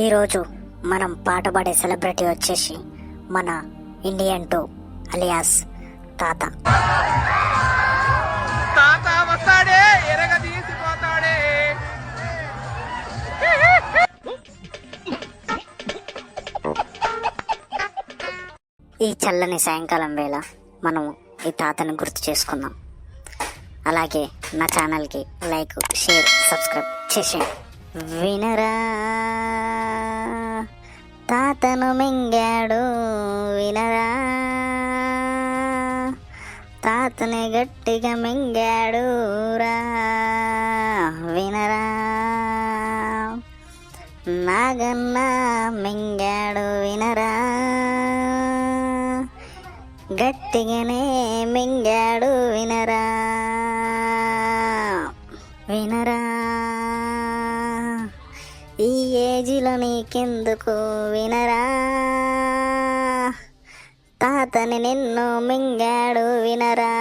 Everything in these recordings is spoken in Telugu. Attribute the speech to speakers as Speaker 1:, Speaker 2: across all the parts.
Speaker 1: ఈరోజు మనం పాట పాడే సెలబ్రిటీ వచ్చేసి మన ఇండియన్ 2 అలియాస్ తాత.
Speaker 2: తాత వస్తాడే ఎరగ తీసిపోతాడే.
Speaker 1: ఈ చల్లని సాయంకాలం వేళ మనం ఈ తాతని గుర్తు చేసుకుందాం. అలాగే నా ఛానల్కి లైక్, షేర్, సబ్స్క్రైబ్ చేసేయండి. వినరా తాతను మింగాడు, వినరా తాతని గట్టిగా మింగాడు రా, వినరా నాగన్న మింగాడు, వినరా గట్టిగానే మింగాడు, వినరా వినరా ఈ ఏజిలో నీకెందుకు, వినరా తాతని నిన్ను మింగాడు, వినరా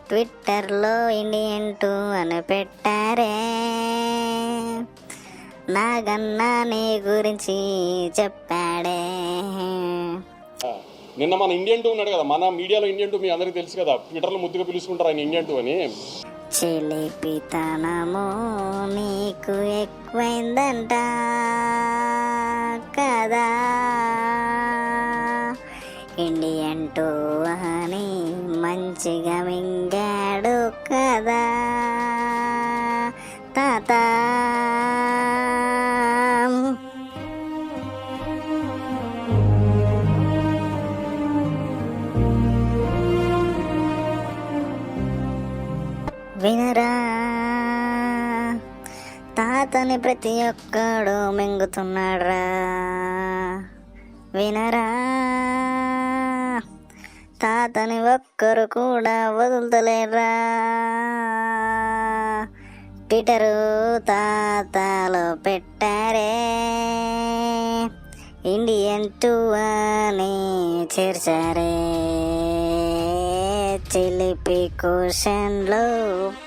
Speaker 1: ట్విట్టర్లో ఇండియన్ 2 అని పెట్టారే, నాగన్నా నీ గురించి చెప్పాడే.
Speaker 3: నిన్న మన ఇండియన్ 2 ఉన్నాడు కదా, మన మీడియాలో ఇండియన్ 2 మీ అందరికీ తెలుసు కదా, ట్విట్టర్లో ముద్దుగా పిలుచుకుంటారు ఆయన ఇండియన్ 2 అని.
Speaker 1: చిలిపితనము నీకు ఎక్కువైందంట కదా, ఇండియన్ 2 అని మంచిగా మింగాడు కదా తాత. వినరా తాతని ప్రతి ఒక్కడు మింగుతున్నాడ్రా, వినరా తాతని ఒక్కరు కూడా వదులుతలేరా, ట్విట్టరు తాతలో పెట్టారే, ఇండియన్ 2 అని చేర్చారే, చిలిపి క్వశ్చన్లు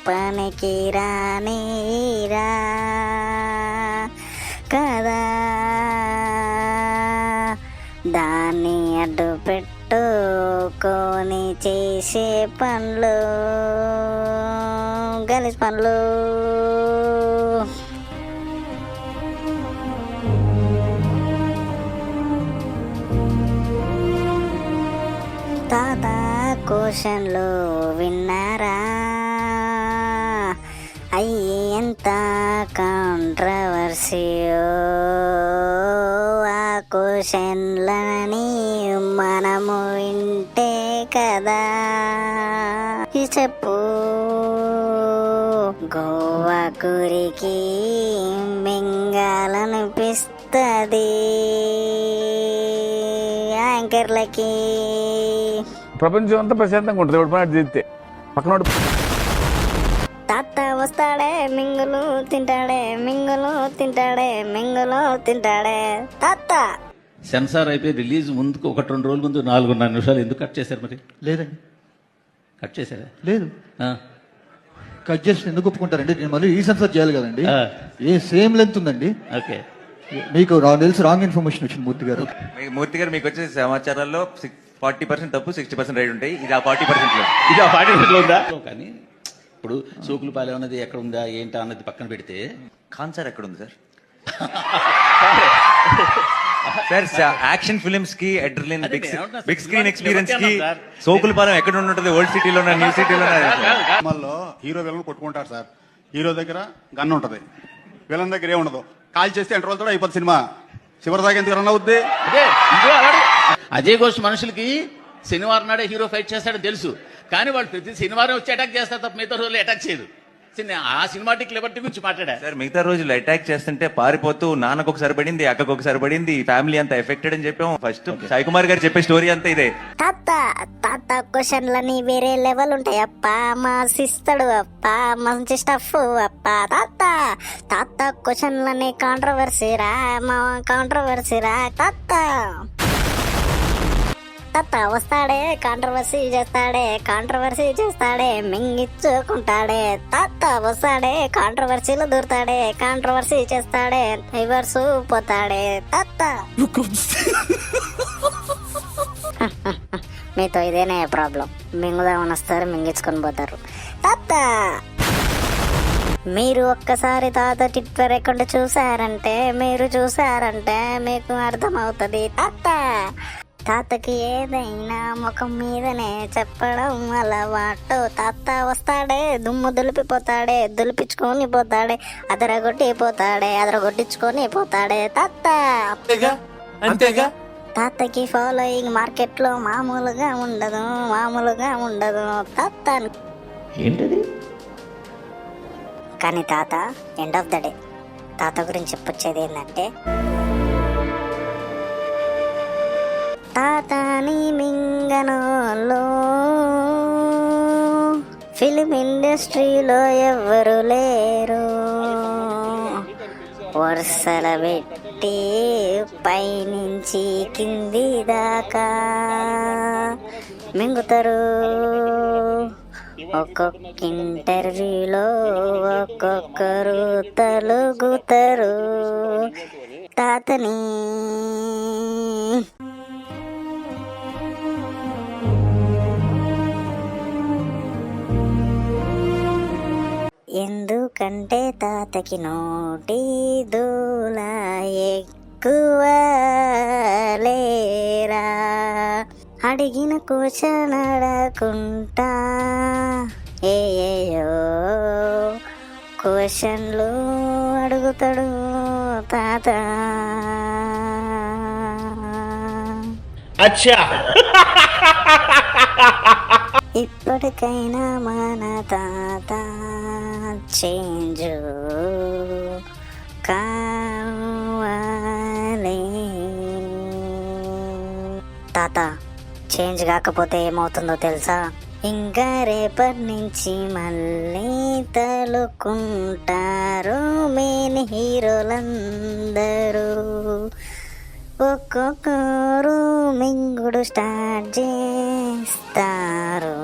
Speaker 1: పనికి రానిరా కదా, దాన్ని అడ్డు పెట్టుకొని చేసే పనులు గలీజ్ పనులు. తాత క్వశ్చన్లు విన్నారా, అయ్యి ఎంత కాంట్రవర్సీయో, ఆ క్వశ్చన్లని మనము వింటే కదా చెప్పు. గోవా కురికి మింగాలనిపిస్తుంది యాంకర్లకి.
Speaker 4: ప్రపంచం అంతా ప్రశాంతంగా ఉంటుంది ఎవడు పని చేస్తే పక్కన.
Speaker 1: తాత వస్తాడే మింగులు తింటాడే, మింగులు తింటాడే, మింగులు తింటాడే తాత.
Speaker 5: సెన్సార్ అయిపోయి రిలీజ్ ముందుకు 1-2 రోజుల ముందు 4.5 నిమిషాలు ఎందుకు కట్ చేశారు? మరి
Speaker 6: లేదండి,
Speaker 5: కట్ చేశారా?
Speaker 6: లేదు.
Speaker 5: ఆ,
Speaker 6: కట్ చేసి ఎందుకు ఒప్పుకుంటారండి? నేను మళ్ళీ రీసెన్సర్ చేయాలి కదండి.
Speaker 5: ఆ.
Speaker 6: ఏ సేమ్ లెంత్ ఉందండి.
Speaker 5: ఓకే.
Speaker 6: మీకు తెలిసి రాంగ్ ఇన్ఫర్మేషన్ వచ్చింది మూర్తి గారు.
Speaker 7: మూర్తి గారు మీకు వచ్చే సమాచారాల్లో 40% తప్పు, 60% రైట్ ఉంటాయి. ఇది ఆ 40% లో,
Speaker 5: ఇది ఆ 40% ఉందా? కానీ ఇప్పుడు సోకులు పాలే ఉన్నది ఎక్కడ ఉందా ఏంటా అన్నది పక్కన పెడితే,
Speaker 7: కాన్సర్ ఎక్కడ ఉంది సార్? సార్ యాక్షన్ ఫిల్మ్స్ కి అడ్రిలిన్, బిగ్ స్క్రీన్ ఎక్స్పీరియన్స్ కి సోకులపాలెం ఎక్కడ ఉంటుంది? ఓల్డ్ సిటీలో, న్యూ సిటీలో.
Speaker 8: సినిమాల్లో హీరో విలన్ కొట్టుకుంటారు సార్. హీరో దగ్గర గన్ ఉంటది, విలన్ దగ్గర ఏముండదు. కాల్ చేస్తే ఎంటర్ రోజుతో అయిపోతుంది సినిమా. చివరి దాకా ఎందుకు రన్ అవుద్ది?
Speaker 5: అజయ్ ఘోష్ మనుషులకి శనివారం నాడే హీరో ఫైట్ చేస్తాడని తెలుసు, కానీ వాళ్ళు ప్రతి శనివారం వచ్చి అటాక్ చేస్తారు తప్ప మిగతా రోజులు అటాక్ చేయదు. ఆ సినిమాటిక్ లిబర్టీ గురించి మాట్లాడా
Speaker 7: సార్. మిగతా రోజులు అటాక్ చేస్తుంటే పారిపోతూ నాన్నకు ఒకసారి పడింది, అక్కకు ఒకసారి పడింది, ఫ్యామిలీ అంతా ఎఫెక్టెడ్ అని చెప్పాం. ఫస్ట్ సాయి కుమార్ గారు చెప్పే స్టోరీ అంతా ఇదే.
Speaker 1: తాత తాత క్వశ్చన్లని వేరే లెవెల్ ఉంటాయి అప్ప, మా సిస్తాడు అప్ప, మంచి స్టఫ్ అప్ప. తాత తాత క్వశ్చన్లని కాంట్రవర్సీ రా, మా కాంట్రవర్సీ రా తాత. తాత వస్తాడే కాంట్రవర్సీ చేస్తాడే మింగిచ్చుకుంటాడే తాత వస్తాడే కాంట్రవర్సీలో దూరుతాడే కాంట్రవర్సీ చేస్తాడే రివర్స్ పోతాడే తాత. మీతో ఇదేనే ప్రాబ్లం, మింగుదామని వస్తారు మింగించుకొని పోతారు తాత. మీరు ఒక్కసారి తాత ట్విట్టర్ అకౌంట్ చూసారంటే మీకు అర్థమవుతుంది తాత. తాతకి ఏదైనా ముఖం మీదనే చెప్పడం అలవాటు. తాత వస్తాడే దుమ్ము దులిపించుకొని పోతాడే అదరగొట్టించుకొని పోతాడే తాత.
Speaker 2: అంతేగా
Speaker 1: తాతకి ఫాలోయింగ్ మార్కెట్ లో మామూలుగా ఉండదు తాత.
Speaker 5: ఏంటది?
Speaker 1: కానీ తాత ఎండ్ ఆఫ్ ద డే తాత గురించి చెప్పొచ్చేది ఏంటంటే, తాతని మింగనోళ్ళు ఫిలిం ఇండస్ట్రీలో ఎవ్వరు లేరు. వరుసల పెట్టి పైనుంచి కింది దాకా మింగుతారు. ఒక్కొక్క ఇంటర్వ్యూలో ఒక్కొక్కరు తలుగుతారు తాతని. ఎందుకంటే తాతకి నోటి దూల ఎక్కువ లేరా. అడిగిన క్వశ్చన్ అడగకుండా ఏయో క్వశ్చన్లు అడుగుతాడు తాత. ఇప్పటికైనా మన తాత చేంజ్ కావాలి. తాత చేంజ్ కాకపోతే ఏమవుతుందో తెలుసా? ఇంకా రేపటి నుంచి మళ్ళీ తలుకుంటారు మెయిన్ హీరోలందరూ. ఒక్కొక్కరు మింగుడు స్టార్ట్ చేస్తారు.